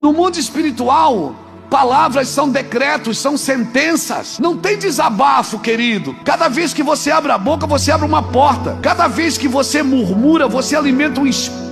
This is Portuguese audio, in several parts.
No mundo espiritual, palavras são decretos, são sentenças. Não tem desabafo, querido. Cada vez que você abre a boca, você abre uma porta. Cada vez que você murmura, você alimenta um espírito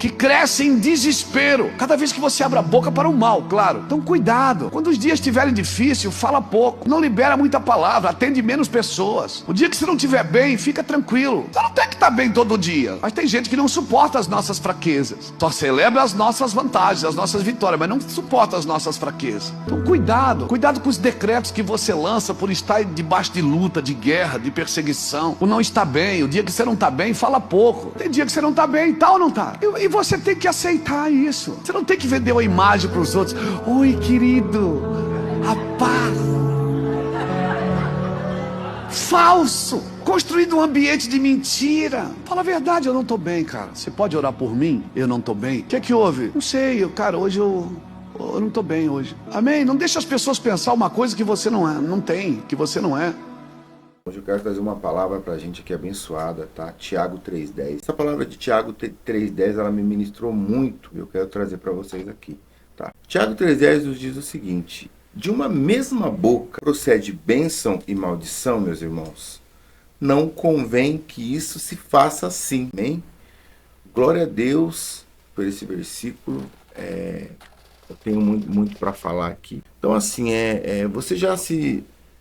que cresce em desespero. Cada vez que você abre a boca para o mal, claro. Então cuidado. Quando os dias estiverem difíceis, fala pouco. Não libera muita palavra, atende menos pessoas. O dia que você não estiver bem, fica tranquilo. Você não tem que estar bem todo dia. Mas tem gente que não suporta as nossas fraquezas. Só celebra as nossas vantagens, as nossas vitórias, mas não suporta as nossas fraquezas. Então cuidado. Cuidado com os decretos que você lança por estar debaixo de luta, de guerra, de perseguição, por não estar bem. O dia que você não está bem, fala pouco. Tem dia que você não está bem, tá ou não tá? E você tem que aceitar isso. Você não tem que vender uma imagem para os outros. Oi, querido, a paz. Falso. Construído um ambiente de mentira. Fala a verdade, eu não estou bem, cara. Você pode orar por mim? Eu não estou bem. O que é que houve? Não sei, cara, hoje eu não estou bem hoje. Amém? Não deixa as pessoas pensar uma coisa que você não tem, que você não é. Hoje eu quero trazer uma palavra pra gente aqui abençoada, tá? Tiago 3,10. Essa palavra de Tiago 3,10, ela me ministrou muito e eu quero trazer para vocês aqui, tá? Tiago 3,10 nos diz o seguinte: de uma mesma boca procede bênção e maldição, meus irmãos. Não convém que isso se faça assim, amém? Glória a Deus por esse versículo. Eu tenho muito para falar aqui. Então assim,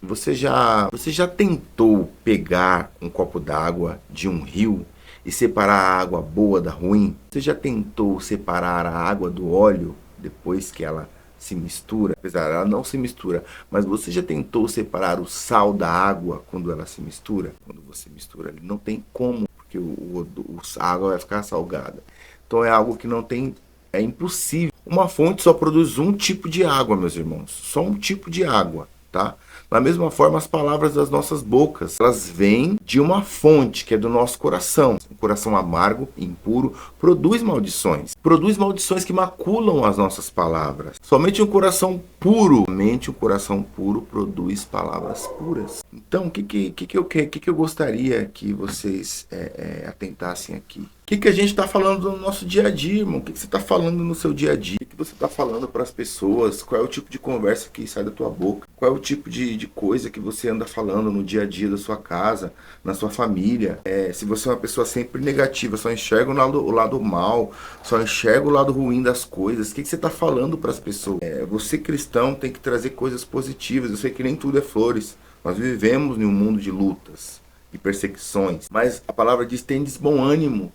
você já tentou pegar um copo d'água de um rio e separar a água boa da ruim? Você já tentou separar a água do óleo depois que ela se mistura? Apesar ela não se mistura, mas você já tentou separar o sal da água quando ela se mistura? Quando você mistura, não tem como, porque a água vai ficar salgada. Então é algo que não tem, é impossível. Uma fonte só produz um tipo de água, meus irmãos, só um tipo de água, tá? Da mesma forma, as palavras das nossas bocas, elas vêm de uma fonte, que é do nosso coração. Um coração amargo, impuro, produz maldições. Produz maldições que maculam as nossas palavras. Somente um coração puro produz palavras puras. Então, o que eu gostaria que vocês atentassem aqui? O que a gente está falando no nosso dia a dia, irmão? O que você está falando no seu dia a dia? O que você está falando para as pessoas? Qual é o tipo de conversa que sai da tua boca? Qual é o tipo de coisa que você anda falando no dia a dia da sua casa, na sua família? Se você é uma pessoa sempre negativa, só enxerga o lado mal, só enxerga o lado ruim das coisas, o que você está falando para as pessoas? Você cristão tem que trazer coisas positivas. Eu sei que nem tudo é flores. Nós vivemos em um mundo de lutas e perseguições, mas a palavra diz: tendes bom ânimo,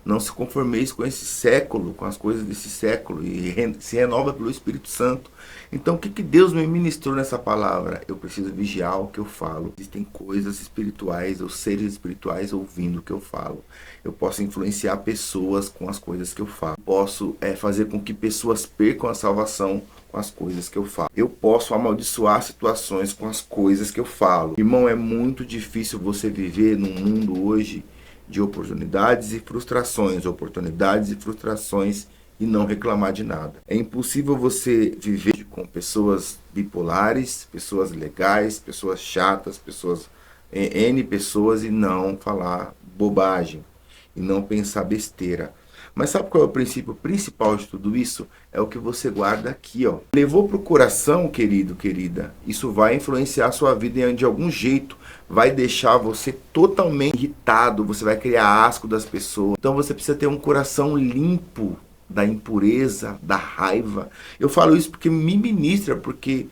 não se conformeis com esse século, com as coisas desse século, e se renova pelo Espírito Santo. Então o que Deus me ministrou nessa palavra? Eu preciso vigiar o que eu falo. Existem coisas espirituais ou seres espirituais ouvindo o que eu falo. Eu posso influenciar pessoas com as coisas que eu falo. Posso fazer com que pessoas percam a salvação com as coisas que eu falo. Eu posso amaldiçoar situações com as coisas que eu falo. Irmão, é muito difícil você viver num mundo hoje de oportunidades e frustrações, e não reclamar de nada. É impossível você viver com pessoas bipolares, pessoas legais, pessoas chatas, N pessoas, e não falar bobagem, e não pensar besteira. Mas sabe qual é o princípio principal de tudo isso? É o que você guarda aqui, ó. Levou pro coração, querido, querida, isso vai influenciar a sua vida de algum jeito. Vai deixar você totalmente irritado, você vai criar asco das pessoas. Então você precisa ter um coração limpo da impureza, da raiva. Eu falo isso porque me ministra, porque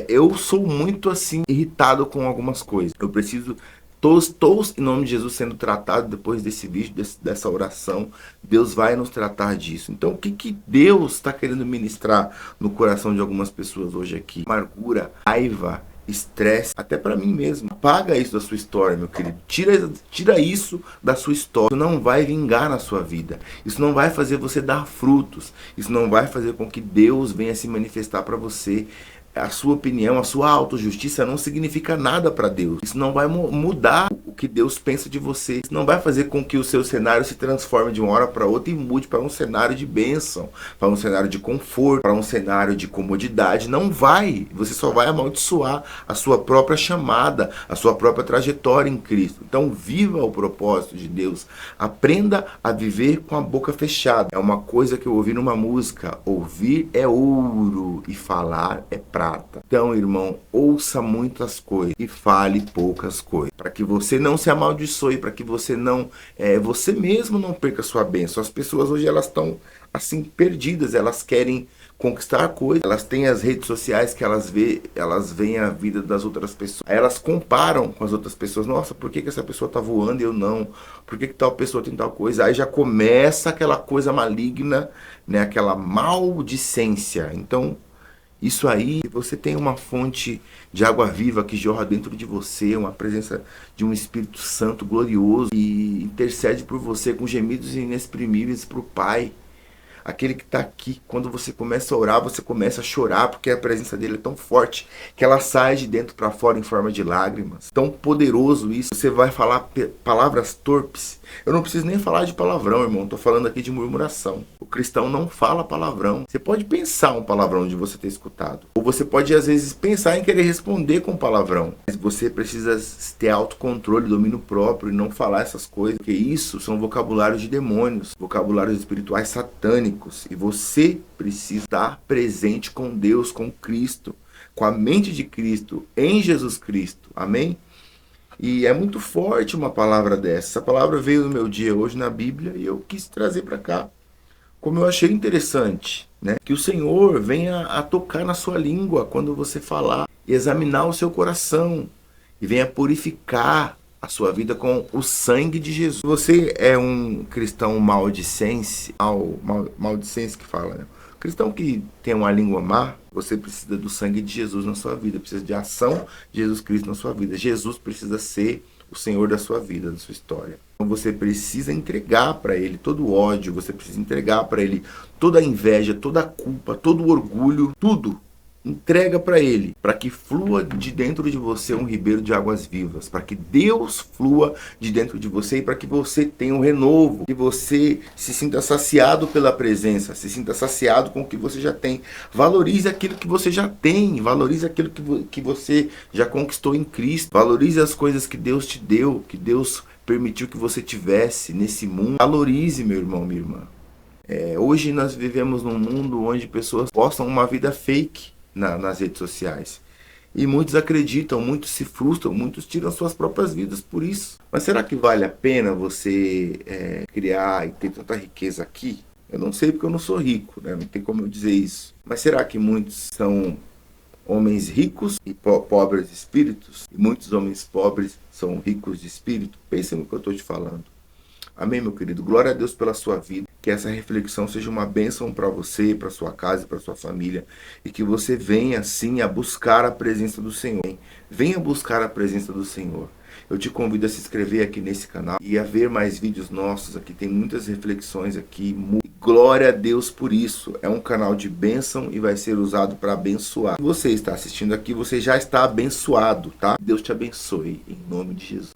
eu sou muito assim, irritado com algumas coisas. Eu preciso... Todos em nome de Jesus sendo tratados depois desse vídeo, dessa oração. Deus vai nos tratar disso. Então o que Deus está querendo ministrar no coração de algumas pessoas hoje aqui? Amargura, raiva, estresse, até para mim mesmo. Apaga isso da sua história, meu querido. Tira isso da sua história. Isso não vai vingar na sua vida. Isso não vai fazer você dar frutos. Isso não vai fazer com que Deus venha se manifestar para você. A sua opinião, a sua autojustiça não significa nada para Deus. Isso não vai mudar o que Deus pensa de você. Isso não vai fazer com que o seu cenário se transforme de uma hora para outra e mude para um cenário de bênção, para um cenário de conforto, para um cenário de comodidade. Não vai. Você só vai amaldiçoar a sua própria chamada, a sua própria trajetória em Cristo. Então viva o propósito de Deus. Aprenda a viver com a boca fechada. É uma coisa que eu ouvi numa música. Ouvir é ouro e falar é prata. Então, irmão, ouça muitas coisas e fale poucas coisas. Para que você não se amaldiçoe, para que você não, você mesmo não perca a sua bênção. As pessoas hoje elas estão assim perdidas, elas querem conquistar coisas, elas têm as redes sociais que elas veem a vida das outras pessoas. Aí elas comparam com as outras pessoas. Nossa, por que essa pessoa tá voando e eu não? Por que tal pessoa tem tal coisa? Aí já começa aquela coisa maligna, né? Aquela maldicência. Então, isso aí, você tem uma fonte de água viva que jorra dentro de você, uma presença de um Espírito Santo glorioso e intercede por você com gemidos inexprimíveis para o Pai. Aquele que está aqui, quando você começa a orar, você começa a chorar, porque a presença dele é tão forte que ela sai de dentro para fora em forma de lágrimas. Tão poderoso isso. Você vai falar palavras torpes. Eu não preciso nem falar de palavrão, irmão. Estou falando aqui de murmuração. O cristão não fala palavrão. Você pode pensar um palavrão de você ter escutado. Ou você pode, às vezes, pensar em querer responder com palavrão. Mas você precisa ter autocontrole, domínio próprio e não falar essas coisas. Porque isso são vocabulários de demônios, vocabulários espirituais satânicos. E você precisa estar presente com Deus, com Cristo, com a mente de Cristo, em Jesus Cristo. Amém? E é muito forte uma palavra dessa. Essa palavra veio no meu dia hoje na Bíblia e eu quis trazer para cá. Como eu achei interessante, né? Que o Senhor venha a tocar na sua língua quando você falar, e examinar o seu coração, e venha purificar a sua vida com o sangue de Jesus. Você é um cristão maldicense, maldicense que fala, né? Cristão que tem uma língua má, você precisa do sangue de Jesus na sua vida, precisa de ação de Jesus Cristo na sua vida. Jesus precisa ser o Senhor da sua vida, da sua história. Então você precisa entregar para Ele todo o ódio, você precisa entregar para Ele toda a inveja, toda a culpa, todo o orgulho, tudo. Entrega para Ele, para que flua de dentro de você um ribeiro de águas vivas, para que Deus flua de dentro de você e para que você tenha um renovo, que você se sinta saciado pela presença, se sinta saciado com o que você já tem. Valorize aquilo que você já tem, valorize aquilo que você já conquistou em Cristo, valorize as coisas que Deus te deu, que Deus permitiu que você tivesse nesse mundo. Valorize, meu irmão, minha irmã. Hoje nós vivemos num mundo onde pessoas postam uma vida fake nas redes sociais. E muitos acreditam, muitos se frustram, muitos tiram suas próprias vidas por isso. Mas será que vale a pena você criar e ter tanta riqueza aqui? Eu não sei porque eu não sou rico, né? Não tem como eu dizer isso. Mas será que muitos são homens ricos e pobres de espíritos? E muitos homens pobres são ricos de espírito? Pense no que eu estou te falando. Amém, meu querido? Glória a Deus pela sua vida. Que essa reflexão seja uma bênção para você, para sua casa e para sua família. E que você venha, sim, a buscar a presença do Senhor. Hein? Venha buscar a presença do Senhor. Eu te convido a se inscrever aqui nesse canal e a ver mais vídeos nossos aqui. Tem muitas reflexões aqui. Glória a Deus por isso. É um canal de bênção e vai ser usado para abençoar. Se você está assistindo aqui, você já está abençoado, tá? Deus te abençoe, em nome de Jesus.